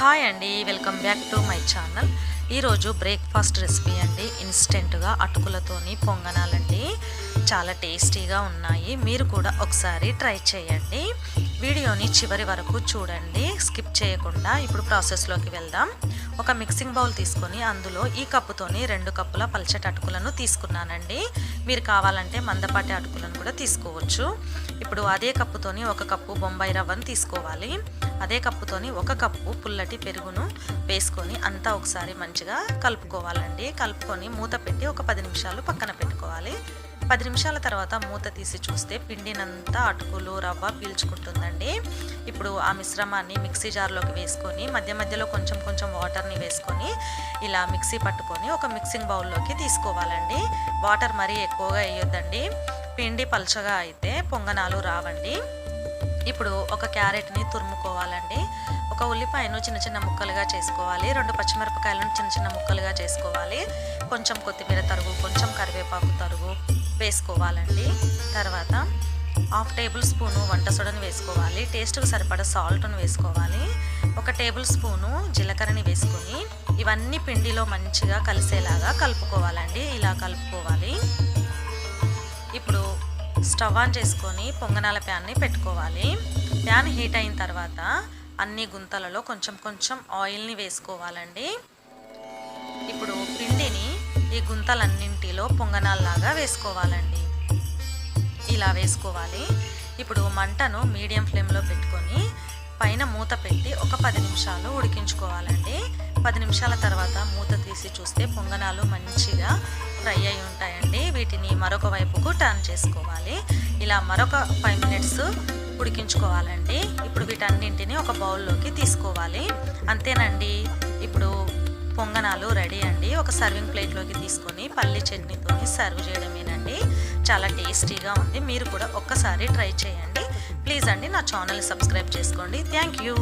Hi అండి, welcome back to my channel. ఈరోజు breakfast recipe అండి. ఇన్స్టెంట్గా అటుకులతోని పొంగనాలండి. చాలా టేస్టీగా ఉన్నాయి. మీరు కూడా ఒకసారి ట్రై చేయండి. వీడియోని చివరి వరకు చూడండి, స్కిప్ చేయకుండా. ఇప్పుడు ప్రాసెస్లోకి వెళ్దాం. ఒక మిక్సింగ్ బౌల్ తీసుకొని అందులో ఈ కప్పుతోని 2 కప్పుల పల్చటి అటుకులను తీసుకున్నానండి. మీరు కావాలంటే మందపాటి అటుకులను కూడా తీసుకోవచ్చు. ఇప్పుడు అదే కప్పుతోని 1 కప్పు బొంబాయి రవ్వను తీసుకోవాలి. అదే కప్పుతోని 1 కప్పు పుల్లటి పెరుగును వేసుకొని అంతా ఒకసారి మంచిగా కలుపుకోవాలండి. కలుపుకొని మూత పెట్టి ఒక 10 నిమిషాలు పక్కన పెట్టుకోవాలి. 10 నిమిషాల తర్వాత మూత తీసి చూస్తే పిండినంతా అటుకులు రవ్వ పీల్చుకుంటుందండి. ఇప్పుడు ఆ మిశ్రమాన్ని మిక్సీ జార్లోకి వేసుకొని మధ్య మధ్యలో కొంచెం కొంచెం వాటర్ని వేసుకొని ఇలా మిక్సీ పట్టుకొని ఒక మిక్సింగ్ బౌల్లోకి తీసుకోవాలండి. వాటర్ మరీ ఎక్కువగా వేయొద్దండి. పిండి పల్చగా అయితే పొంగనాలు రావండి. ఇప్పుడు ఒక క్యారెట్ని తురుముకోవాలండి. ఒక ఉల్లిపాయను చిన్న చిన్న ముక్కలుగా చేసుకోవాలి. 2 పచ్చిమిరపకాయలను చిన్న చిన్న ముక్కలుగా చేసుకోవాలి. కొంచెం కొత్తిమీర తరుగు, కొంచెం కరివేపాకు తరుగు వేసుకోవాలండి. తర్వాత 1/2 టేబుల్ స్పూను వంట సోడాని వేసుకోవాలి. టేస్ట్కి సరిపడా సాల్ట్ను వేసుకోవాలి. 1 టేబుల్ స్పూను జీలకర్రని వేసుకొని ఇవన్నీ పిండిలో మంచిగా కలిసేలాగా కలుపుకోవాలండి. ఇలా కలుపుకోవాలి. ఇప్పుడు స్టవ్ ఆన్ చేసుకొని పొంగనాల ప్యాన్ని పెట్టుకోవాలి. ప్యాన్ హీట్ అయిన తర్వాత అన్ని గుంతలలో కొంచెం కొంచెం ఆయిల్ని వేసుకోవాలండి. ఇప్పుడు పిండిని ఈ గుంతలన్నింటిలో పొంగనాల్లాగా వేసుకోవాలండి. ఇలా వేసుకోవాలి. ఇప్పుడు మంటను మీడియం ఫ్లేమ్లో పెట్టుకొని పైన మూత పెట్టి ఒక 10 నిమిషాలు ఉడికించుకోవాలండి. 10 నిమిషాల తర్వాత మూత తీసి చూస్తే పొంగనాలు మంచిగా ఫ్రై అయి ఉంటాయండి. వీటిని మరొక వైపుకు టర్న్ చేసుకోవాలి. ఇలా మరొక 5 మినిట్స్ ఉడికించుకోవాలండి. ఇప్పుడు వీటన్నింటిని ఒక బౌల్లోకి తీసుకోవాలి. అంతేనండి, ఇప్పుడు పొంగనాలు రెడీ అండి. ఒక సర్వింగ్ ప్లేట్లోకి తీసుకొని పల్లి చట్నీతో సర్వ్ చేయడమేనండి. చాలా టేస్టీగా ఉంది. మీరు కూడా ఒక్కసారి ట్రై చేయండి. ప్లీజ్ అండి, నా ఛానల్ సబ్స్క్రైబ్ చేసుకోండి. Thank you.